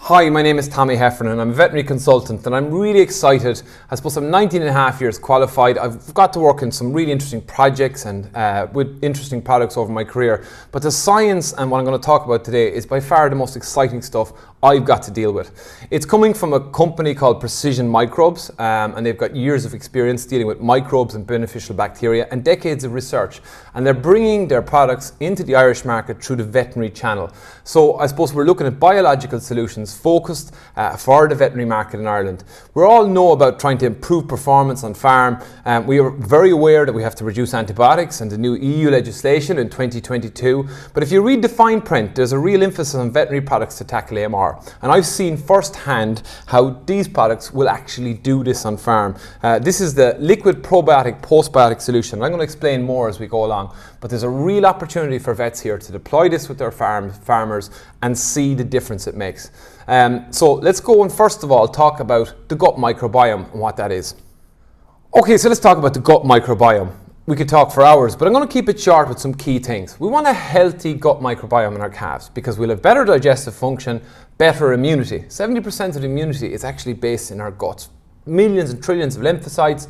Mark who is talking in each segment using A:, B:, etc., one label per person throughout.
A: Hi, my name is Tommy Heffernan. I'm a veterinary consultant and I'm really excited. I suppose I'm 19 and a half years qualified. I've got to work in some really interesting projects and with interesting products over my career. But the science and what I'm going to talk about today is by far the most exciting stuff I've got to deal with. It's coming from a company called Precision Microbes and they've got years of experience dealing with microbes and beneficial bacteria and decades of research. And they're bringing their products into the Irish market through the veterinary channel. So I suppose we're looking at biological solutions focused for the veterinary market in Ireland. We all know about trying to improve performance on farm. We are very aware that we have to reduce antibiotics and the new EU legislation in 2022. But if you read the fine print, there's a real emphasis on veterinary products to tackle AMR. And I've seen firsthand how these products will actually do this on farm. This is the liquid probiotic postbiotic solution. I'm going to explain more as we go along. But there's a real opportunity for vets here to deploy this with their farmers and see the difference it makes. So let's go and first of all talk about the gut microbiome and what that is. Okay, so let's talk about the gut microbiome. We could talk for hours, but I'm going to keep it short with some key things. We want a healthy gut microbiome in our calves because we'll have better digestive function, better immunity. 70% of the immunity is actually based in our guts. Millions and trillions of lymphocytes,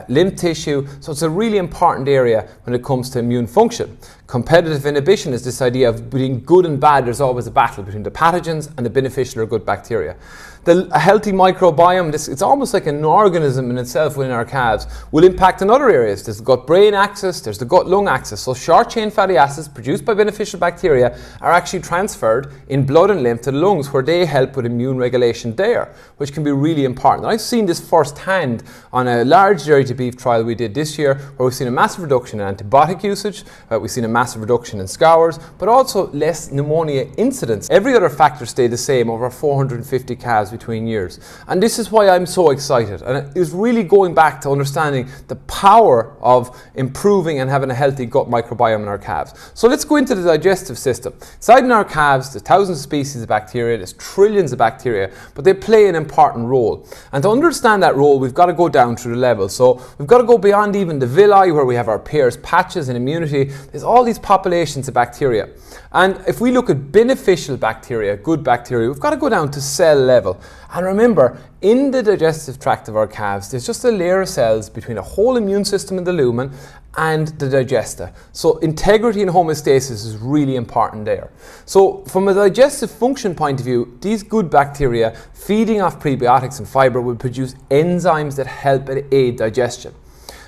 A: lymph tissue, so it's a really important area when it comes to immune function. Competitive inhibition is this idea of being good and bad. There's always a battle between the pathogens and the beneficial or good bacteria. A healthy microbiome, it's almost like an organism in itself within our calves, will impact in other areas. There's the gut-brain axis, there's the gut-lung axis. So short-chain fatty acids produced by beneficial bacteria are actually transferred in blood and lymph to the lungs where they help with immune regulation there, which can be really important. And I've seen this firsthand on a large dairy to beef trial we did this year where we've seen a massive reduction in antibiotic usage, we've seen a massive reduction in scours, but also less pneumonia incidence. Every other factor stayed the same over 450 calves between years. And this is why I'm so excited. And it is really going back to understanding the power of improving and having a healthy gut microbiome in our calves. So let's go into the digestive system. Inside in our calves, there's thousands of species of bacteria, there's trillions of bacteria, but they play an important role. And to understand that role, we've got to go down through the levels. So we've got to go beyond even the villi where we have our pairs, patches and immunity. There's all these populations of bacteria. And if we look at beneficial bacteria, good bacteria, we've got to go down to cell level. And remember, in the digestive tract of our calves, there's just a layer of cells between a whole immune system in the lumen and the digesta. So integrity and homeostasis is really important there. So from a digestive function point of view, these good bacteria feeding off prebiotics and fiber will produce enzymes that help and aid digestion.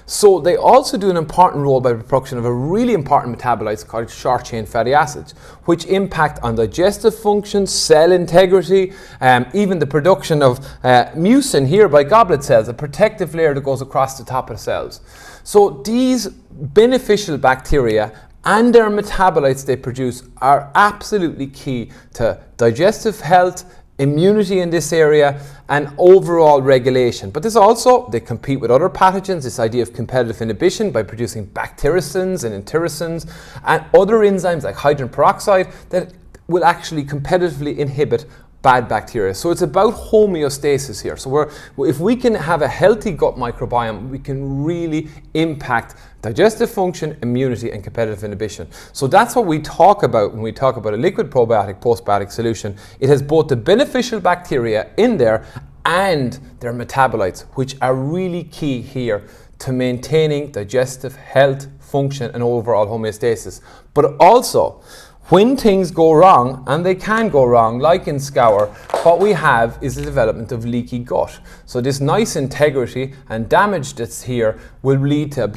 A: So they also do an important role by the production of a really important metabolites called short-chain fatty acids, which impact on digestive function, cell integrity, even the production of mucin here by goblet cells, a protective layer that goes across the top of the cells. So these beneficial bacteria and their metabolites they produce are absolutely key to digestive health, immunity in this area and overall regulation. But this also, they compete with other pathogens, this idea of competitive inhibition by producing bactericins and entericins and other enzymes like hydrogen peroxide that will actually competitively inhibit bad bacteria. So it's about homeostasis here. So if we can have a healthy gut microbiome, we can really impact digestive function, immunity and competitive inhibition. So that's what we talk about when we talk about a liquid probiotic postbiotic solution. It has both the beneficial bacteria in there and their metabolites, which are really key here to maintaining digestive health, function and overall homeostasis. But also, when things go wrong, and they can go wrong, like in scour, what we have is the development of leaky gut. So this nice integrity and damage that's here will lead to,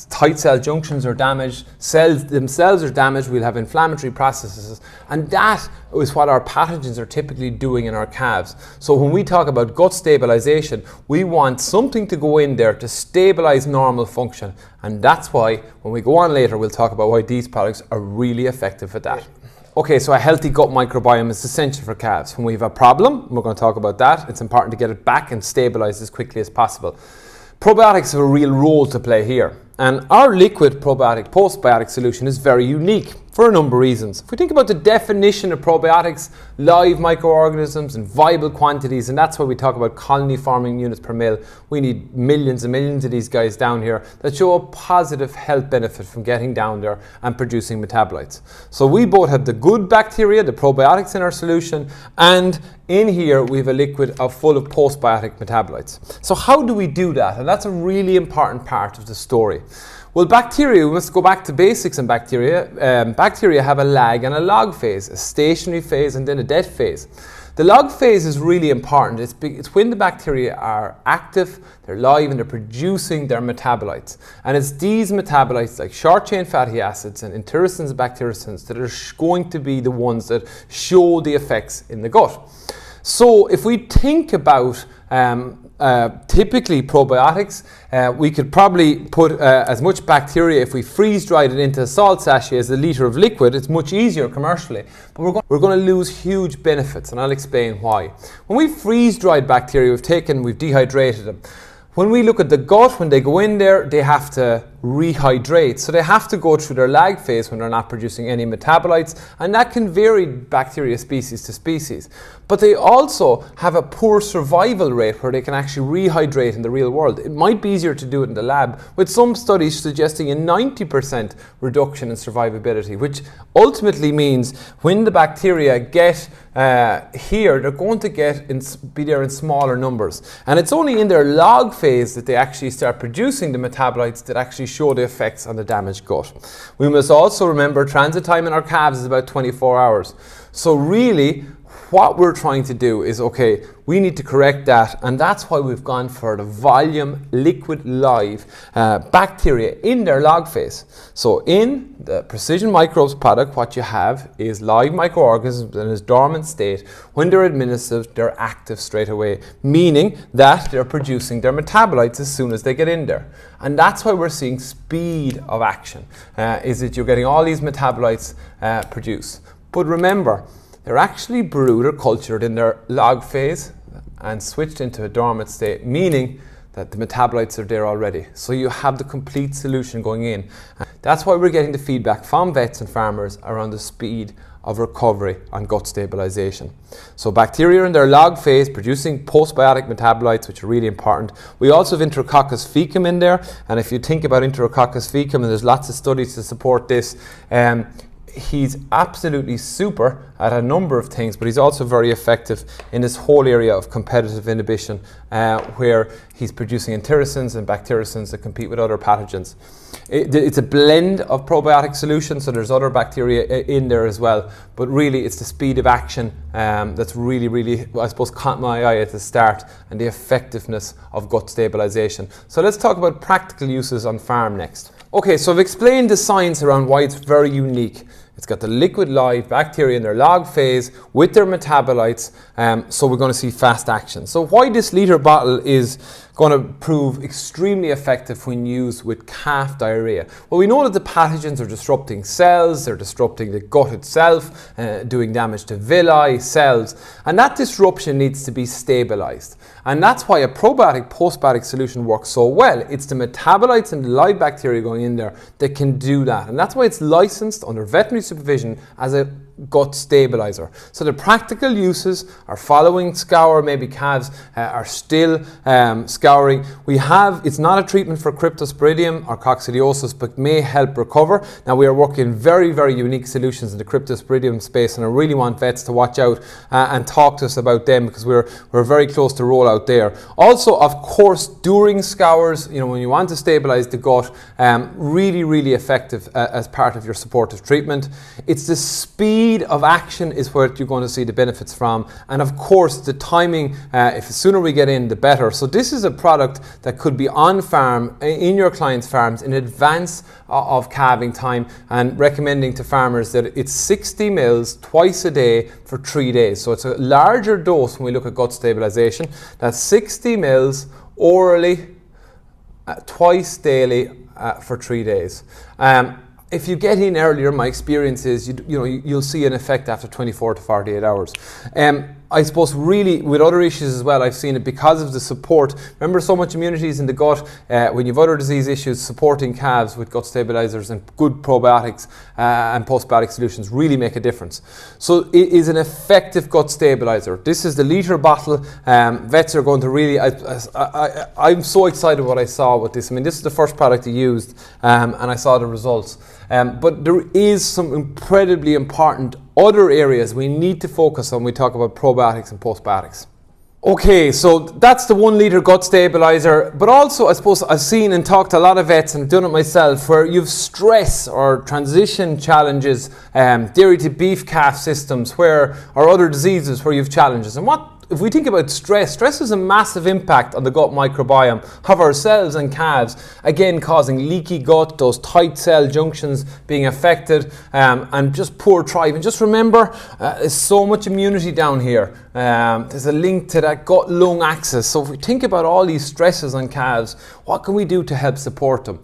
A: tight cell junctions are damaged, cells themselves are damaged, we'll have inflammatory processes, and that is what our pathogens are typically doing in our calves. So when we talk about gut stabilisation, we want something to go in there to stabilise normal function, and that's why when we go on later we'll talk about why these products are really effective at that. Okay, so a healthy gut microbiome is essential for calves. When we have a problem, we're going to talk about that, it's important to get it back and stabilised as quickly as possible. Probiotics have a real role to play here, and our liquid probiotic postbiotic solution is very unique for a number of reasons. If we think about the definition of probiotics, live microorganisms in viable quantities, and that's why we talk about colony forming units per mil. We need millions and millions of these guys down here that show a positive health benefit from getting down there and producing metabolites. So we both have the good bacteria, the probiotics in our solution, and in here we have a liquid full of postbiotic metabolites. So how do we do that? And that's a really important part of the story. Well, bacteria, we must go back to basics in bacteria. Bacteria have a lag and a log phase, a stationary phase and then a dead phase. The log phase is really important. It's when the bacteria are active, they're live, and they're producing their metabolites. And it's these metabolites like short-chain fatty acids and entericins and bactericins that are going to be the ones that show the effects in the gut. So if we think about typically probiotics, we could probably put as much bacteria, if we freeze dried it into a salt sachet as a litre of liquid. It's much easier commercially, but we're going to lose huge benefits, and I'll explain why. When we freeze dried bacteria, we've dehydrated them. When we look at the gut, when they go in there, they have to rehydrate. So they have to go through their lag phase when they're not producing any metabolites, and that can vary bacteria species to species. But they also have a poor survival rate where they can actually rehydrate in the real world. It might be easier to do it in the lab, with some studies suggesting a 90% reduction in survivability, which ultimately means when the bacteria get here, they're going to be there in smaller numbers. And it's only in their log phase that they actually start producing the metabolites that actually show the effects on the damaged gut. We must also remember transit time in our calves is about 24 hours. So really, what we're trying to do is, okay, we need to correct that, and that's why we've gone for the volume liquid live bacteria in their log phase. So in the Precision Microbes product, what you have is live microorganisms in a dormant state. When they're administered, they're active straight away, meaning that they're producing their metabolites as soon as they get in there. And that's why we're seeing speed of action, is that you're getting all these metabolites produced. But remember, they're actually brewed or cultured in their log phase and switched into a dormant state, meaning that the metabolites are there already. So you have the complete solution going in. That's why we're getting the feedback from vets and farmers around the speed of recovery on gut stabilisation. So bacteria in their log phase producing postbiotic metabolites, which are really important. We also have Enterococcus fecum in there, and if you think about Enterococcus fecum, and there's lots of studies to support this, he's absolutely super at a number of things, but he's also very effective in this whole area of competitive inhibition, where he's producing entericins and bactericins that compete with other pathogens. It's a blend of probiotic solutions, so there's other bacteria in there as well, but really it's the speed of action that's really, I suppose, caught my eye at the start, and the effectiveness of gut stabilisation. So let's talk about practical uses on farm next. Okay, so I've explained the science around why it's very unique. It's got the liquid live bacteria in their log phase with their metabolites, so we're going to see fast action. So why this litre bottle is going to prove extremely effective when used with calf diarrhea? Well, we know that the pathogens are disrupting cells, they're disrupting the gut itself, doing damage to villi, cells, and that disruption needs to be stabilised. And that's why a probiotic postbiotic solution works so well. It's the metabolites and the live bacteria going in there that can do that. And that's why it's licensed under veterinary supervision as a gut stabilizer. So the practical uses are following scour, maybe calves are still scouring. It's not a treatment for cryptosporidium or coccidiosis, but may help recover. Now we are working very, very unique solutions in the cryptosporidium space, and I really want vets to watch out and talk to us about them, because we're very close to roll out there. Also, of course, during scours, when you want to stabilize the gut, really effective as part of your supportive treatment. It's the speed of action is where you're going to see the benefits from, and of course the timing, if the sooner we get in the better. So this is a product that could be on farm, in your clients' farms, in advance of calving time, and recommending to farmers that it's 60 mils twice a day for 3 days. So it's a larger dose when we look at gut stabilization. That's 60 mils orally twice daily for 3 days. If you get in earlier, my experience is you'll see an effect after 24 to 48 hours. I suppose really with other issues as well, I've seen it because of the support. Remember, so much immunity is in the gut. When you have other disease issues, supporting calves with gut stabilizers and good probiotics and postbiotic solutions really make a difference. So it is an effective gut stabilizer. This is the litre bottle. Vets are going to really, I'm so excited what I saw with this. I mean, this is the first product I used and I saw the results. But there is some incredibly important other areas we need to focus on when we talk about probiotics and postbiotics. Okay, so that's the 1 litre gut stabilizer, but also I suppose I've seen and talked to a lot of vets and done it myself where you've stress or transition challenges, dairy to beef calf systems or other diseases where you've challenges. And if we think about stress has a massive impact on the gut microbiome of ourselves and calves, again causing leaky gut, those tight cell junctions being affected, and just poor thriving. Just remember, there's so much immunity down here. There's a link to that gut-lung axis. So if we think about all these stresses on calves, what can we do to help support them?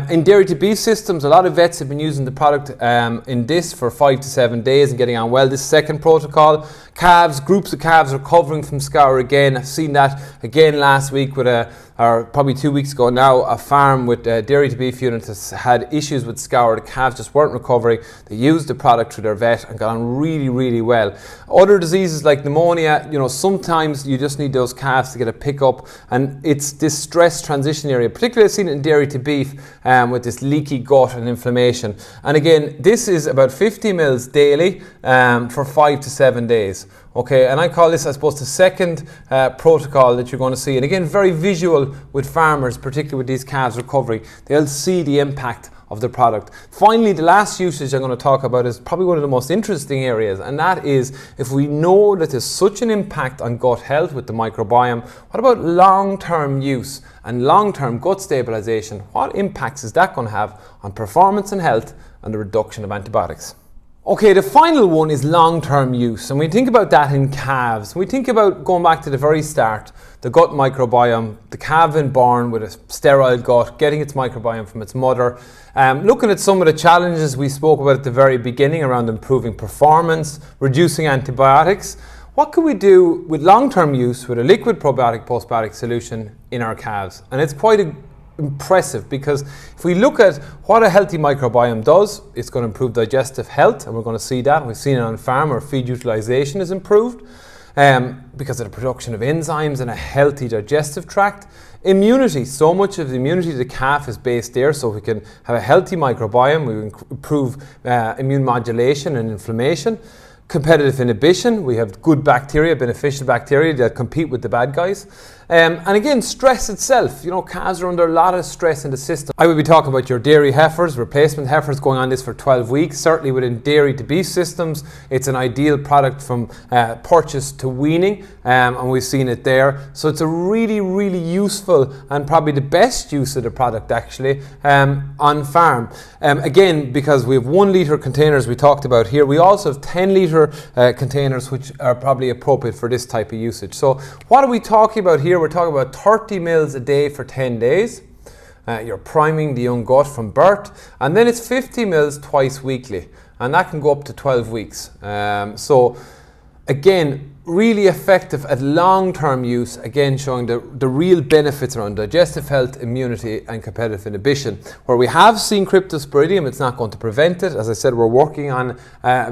A: In dairy to beef systems, a lot of vets have been using the product in this for 5 to 7 days and getting on well. This second protocol, groups of calves are recovering from scour again. I've seen that again last week with or probably 2 weeks ago now, a farm with dairy to beef units has had issues with scour. The calves just weren't recovering. They used the product through their vet and got on really, really well. Other diseases like pneumonia, sometimes you just need those calves to get a pick up, and it's this stress transition area, particularly I've seen it in dairy to beef with this leaky gut and inflammation. And again, this is about 50 mils daily for 5 to 7 days. Okay, and I call this, I suppose, the second protocol that you're going to see. And again, very visual with farmers, particularly with these calves recovering. They'll see the impact of the product. Finally, the last usage I'm going to talk about is probably one of the most interesting areas, and that is if we know that there's such an impact on gut health with the microbiome, what about long-term use and long-term gut stabilization? What impacts is that going to have on performance and health and the reduction of antibiotics? Okay, the final one is long-term use, and we think about that in calves. We think about going back to the very start, the gut microbiome, the calf being born with a sterile gut, getting its microbiome from its mother, looking at some of the challenges we spoke about at the very beginning around improving performance, reducing antibiotics. What can we do with long-term use with a liquid probiotic postbiotic solution in our calves? And it's quite impressive, because if we look at what a healthy microbiome does, it's going to improve digestive health, and we're going to see that. We've seen it on farm where feed utilization is improved because of the production of enzymes and a healthy digestive tract. Immunity, so much of the immunity of the calf is based there, so we can have a healthy microbiome, we improve immune modulation and inflammation. Competitive inhibition, we have good bacteria, beneficial bacteria that compete with the bad guys. And again, stress itself. Calves are under a lot of stress in the system. I would be talking about your dairy heifers, replacement heifers going on this for 12 weeks. Certainly within dairy to beef systems, it's an ideal product from purchase to weaning, and we've seen it there. So it's a really, really useful and probably the best use of the product actually on farm. Again, because we have 1 litre containers we talked about here, we also have 10 litre containers which are probably appropriate for this type of usage. So what are we talking about here? We're talking about 30 mils a day for 10 days. You're priming the young gut from birth, and then it's 50 mils twice weekly, and that can go up to 12 weeks. So again, really effective at long-term use, again showing the real benefits around digestive health, immunity and competitive inhibition. Where we have seen cryptosporidium, it's not going to prevent it. As I said, we're working on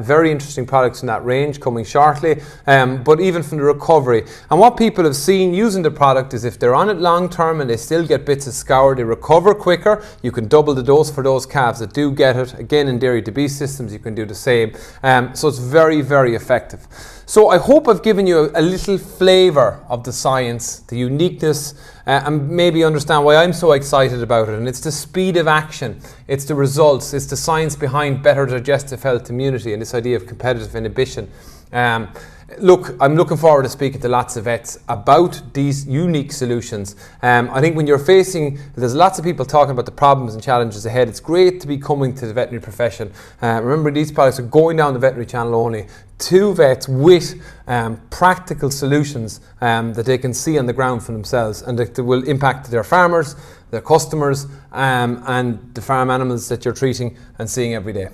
A: very interesting products in that range coming shortly, but even from the recovery. And what people have seen using the product is if they're on it long-term and they still get bits of scour, they recover quicker. You can double the dose for those calves that do get it. Again, in dairy to beef systems, you can do the same. So it's very, very effective. So I hope I've given you a little flavour of the science, the uniqueness, and maybe understand why I'm so excited about it. And it's the speed of action, it's the results, it's the science behind better digestive health, immunity, and this idea of competitive inhibition. Look, I'm looking forward to speaking to lots of vets about these unique solutions. I think when there's lots of people talking about the problems and challenges ahead, it's great to be coming to the veterinary profession. Remember, these products are going down the veterinary channel only to vets with practical solutions that they can see on the ground for themselves, and that will impact their farmers, their customers, and the farm animals that you're treating and seeing every day.